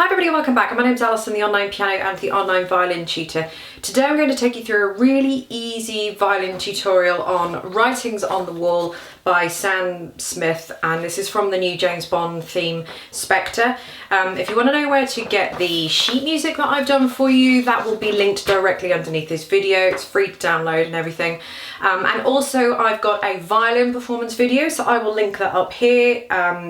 Hi everybody, welcome back. My name's Alison, the online piano and the online violin tutor. Today I'm going to take you through a really easy violin tutorial on Writings on the Wall by Sam Smith, and this is from the new James Bond theme Spectre. If you want to know where to get the sheet music that I've done for you, that will be linked directly underneath this video. It's free to download and everything. And also I've got a violin performance video, so I will link that up here,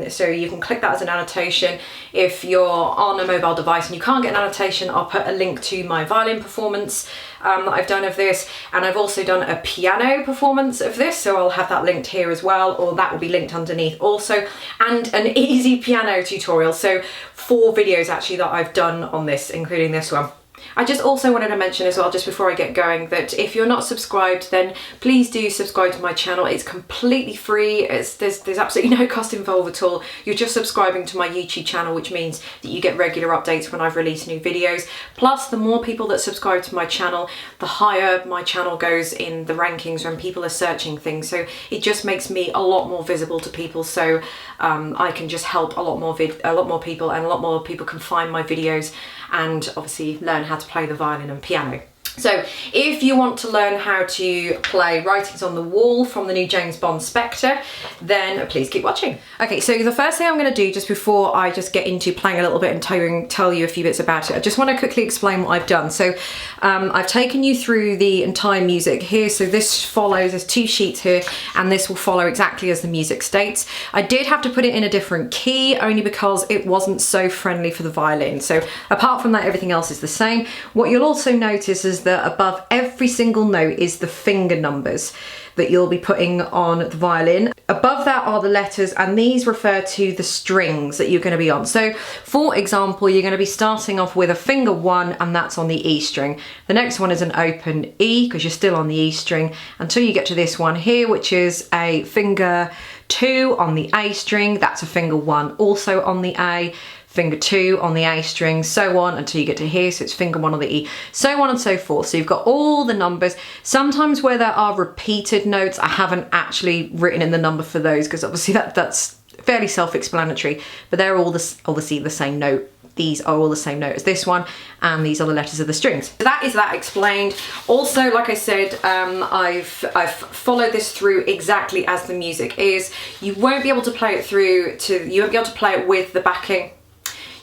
so you can click that as an annotation. If you're on a mobile device and you can't get an annotation, I'll put a link to my violin performance that I've done of this, and I've also done a piano performance of this, so I'll have that linked here as well, or that will be linked underneath also, and an easy piano tutorial. So 4 videos actually that I've done on this, including this one. I just also wanted to mention as well, just before I get going, that if you're not subscribed, then please do subscribe to my channel. It's completely free. There's absolutely no cost involved at all. You're just subscribing to my YouTube channel, which means that you get regular updates when I've released new videos. Plus, the more people that subscribe to my channel, the higher my channel goes in the rankings when people are searching things. So it just makes me a lot more visible to people. So I can just help a lot more people, and a lot more people can find my videos and obviously learn how to play the violin and piano. So if you want to learn how to play Writings on the Wall from the new James Bond Spectre, then please keep watching. Okay, so the first thing I'm going to do, just before I just get into playing a little bit and tell you a few bits about it, I just want to quickly explain what I've done. So I've taken you through the entire music here. So this follows, there's 2 sheets here, and this will follow exactly as the music states. I did have to put it in a different key, only because it wasn't so friendly for the violin. So apart from that, everything else is the same. What you'll also notice is that above every single note is the finger numbers that you'll be putting on the violin. Above that are the letters, and these refer to the strings that you're going to be on. So for example, you're going to be starting off with a finger 1, and that's on the E string. The next one is an open E, because you're still on the E string, until you get to this one here, which is a finger 2 on the A string. That's a finger 1 also on the A, finger 2 on the A string, so on until you get to here, so it's finger 1 on the E, so on and so forth. So you've got all the numbers. Sometimes where there are repeated notes, I haven't actually written in the number for those, because obviously that's fairly self-explanatory, but they're all obviously the same note. These are all the same note as this one, and these are the letters of the strings. So that is that explained. Also, like I said, I've followed this through exactly as the music is. You won't be able to play it you won't be able to play it with the backing.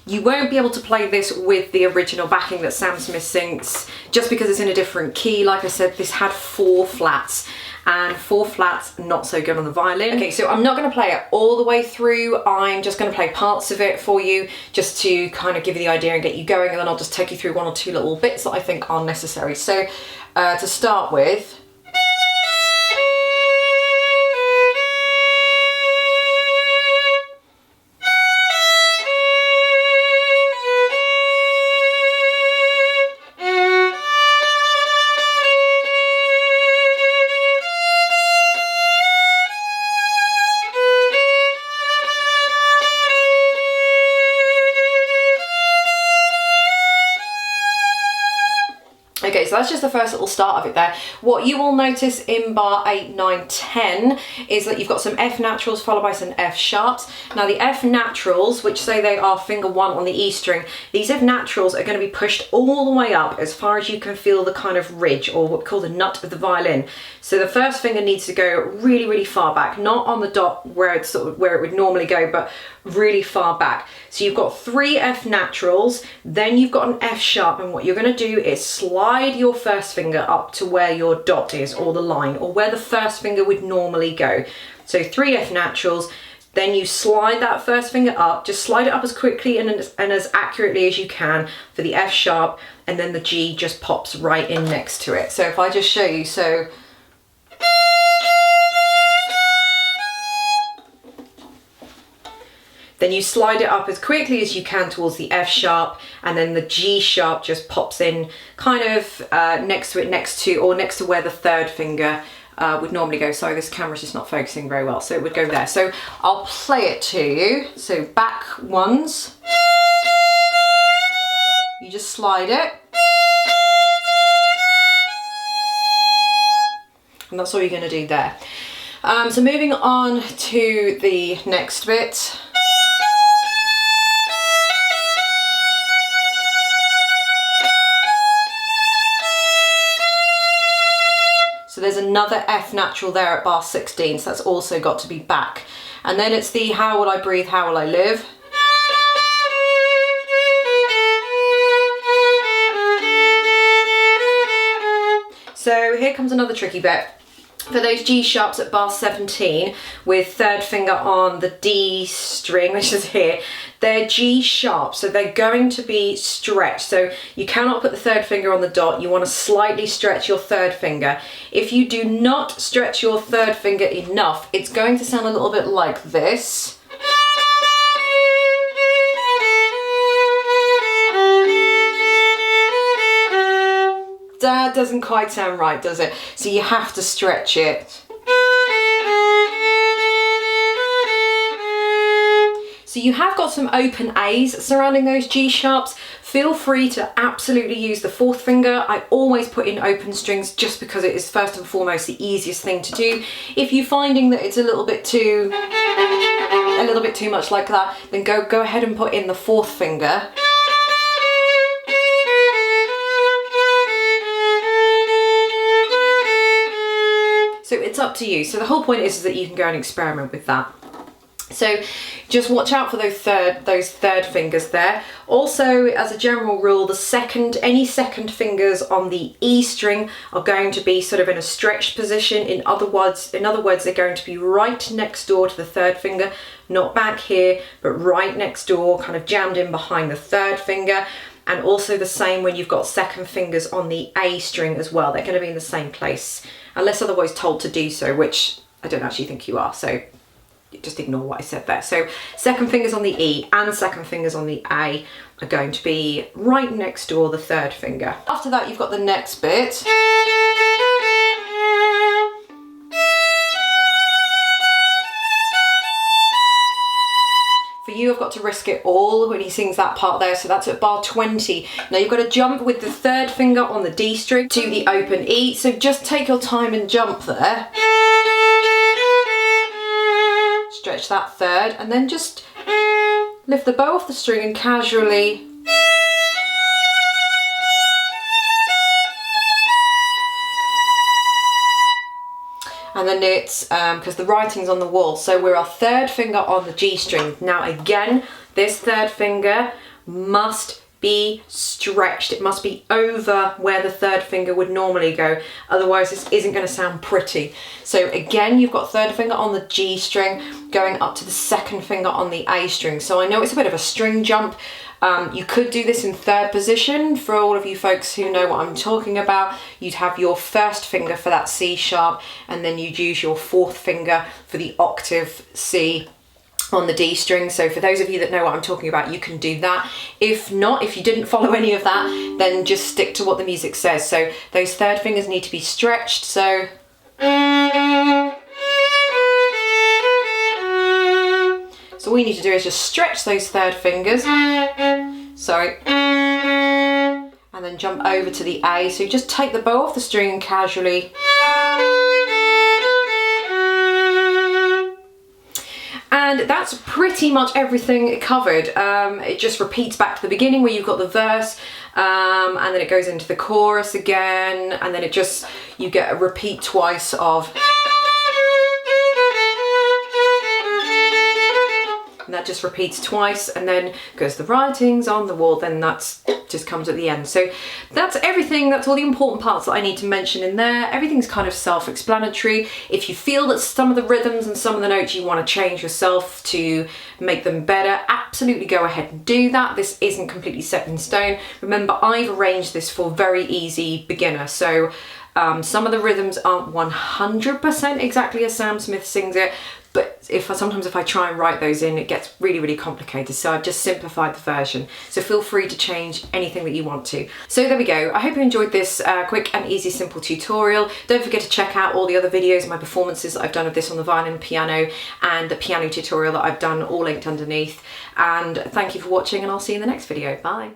You won't be able to play this with the original backing that Sam Smith sings, just because it's in a different key. Like I said, this had 4 flats, and 4 flats not so good on the violin. Okay, so I'm not going to play it all the way through. I'm just going to play parts of it for you, just to kind of give you the idea and get you going, and then I'll just take you through 1 or 2 little bits that I think are necessary. So to start with, okay, so that's just the first little start of it there. What you will notice in bar 8, 9, 10 is that you've got some F naturals followed by some F sharps. Now the F naturals, which say they are finger 1 on the E string, these F naturals are going to be pushed all the way up as far as you can feel the kind of ridge, or what we call the nut of the violin. So the first finger needs to go really, really far back, not on the dot where it's where it would normally go, but really far back. So you've got 3 F naturals, then you've got an F sharp, and what you're going to do is slide your first finger up to where your dot is, or the line, or where the first finger would normally go. So 3 F naturals, then you slide that first finger up, just slide it up as quickly and as accurately as you can for the F sharp, and then the G just pops right in next to it. So if I just show you, so then you slide it up as quickly as you can towards the F sharp, and then the G sharp just pops in kind of next to where the 3rd finger would normally go. Sorry, this camera's just not focusing very well, so it would go there. So I'll play it to you. So back ones, you just slide it, and that's all you're going to do there. So moving on to the next bit. another F natural there at bar 16, so that's also got to be back. And then it's the how will I breathe, how will I live. So here comes another tricky bit. For those G sharps at bar 17 with third finger on the D string, which is here, they're G sharp, so they're going to be stretched. So you cannot put the third finger on the dot, you want to slightly stretch your third finger. If you do not stretch your third finger enough, it's going to sound a little bit like this. That doesn't quite sound right, does it? So you have to stretch it. So you have got some open A's surrounding those G sharps. Feel free to absolutely use the fourth finger. I always put in open strings just because it is first and foremost the easiest thing to do. If you're finding that it's a little bit too much like that, then go ahead and put in the fourth finger. So it's up to you. So the whole point is that you can go and experiment with that. So just watch out for those third fingers there. Also, as a general rule, any second fingers on the E string are going to be sort of in a stretched position. In other words, they're going to be right next door to the third finger, not back here, but right next door, kind of jammed in behind the third finger. And also the same when you've got second fingers on the A string as well. They're going to be in the same place, unless otherwise told to do so, which I don't actually think you are, so just ignore what I said there. So second fingers on the E and second fingers on the A are going to be right next door the third finger. After that, you've got the next bit. For you, I've got to risk it all when he sings that part there, so that's at bar 20. Now you've got to jump with the third finger on the D string to the open E, so just take your time and jump there. Stretch that third, and then just lift the bow off the string and casually and then it's because the writing's on the wall, so we're our third finger on the G string. Now again, this third finger must be stretched. It must be over where the third finger would normally go, otherwise this isn't going to sound pretty. So again, you've got third finger on the G string going up to the second finger on the A string. So I know it's a bit of a string jump. You could do this in third position. For all of you folks who know what I'm talking about, you'd have your first finger for that C sharp, and then you'd use your fourth finger for the octave C on the D string. So for those of you that know what I'm talking about, you can do that. If not, if you didn't follow any of that, then just stick to what the music says. So those third fingers need to be stretched. So all you need to do is just stretch those third fingers. Sorry. And then jump over to the A. So you just take the bow off the string and casually. And that's pretty much everything covered. It just repeats back to the beginning where you've got the verse, and then it goes into the chorus again, and then you get a repeat twice of. And that just repeats twice, and then goes the writings on the wall, then that's just comes at the end. So that's everything. That's all the important parts that I need to mention in there. Everything's kind of self-explanatory. If you feel that some of the rhythms and some of the notes you want to change yourself to make them better, absolutely go ahead and do that. This isn't completely set in stone. Remember, I've arranged this for very easy beginner. So some of the rhythms aren't 100% exactly as Sam Smith sings it, but sometimes if I try and write those in, it gets really, really complicated. So I've just simplified the version. So feel free to change anything that you want to. So there we go. I hope you enjoyed this quick and easy, simple tutorial. Don't forget to check out all the other videos, my performances that I've done of this on the violin and piano, and the piano tutorial that I've done, all linked underneath. And thank you for watching, and I'll see you in the next video. Bye.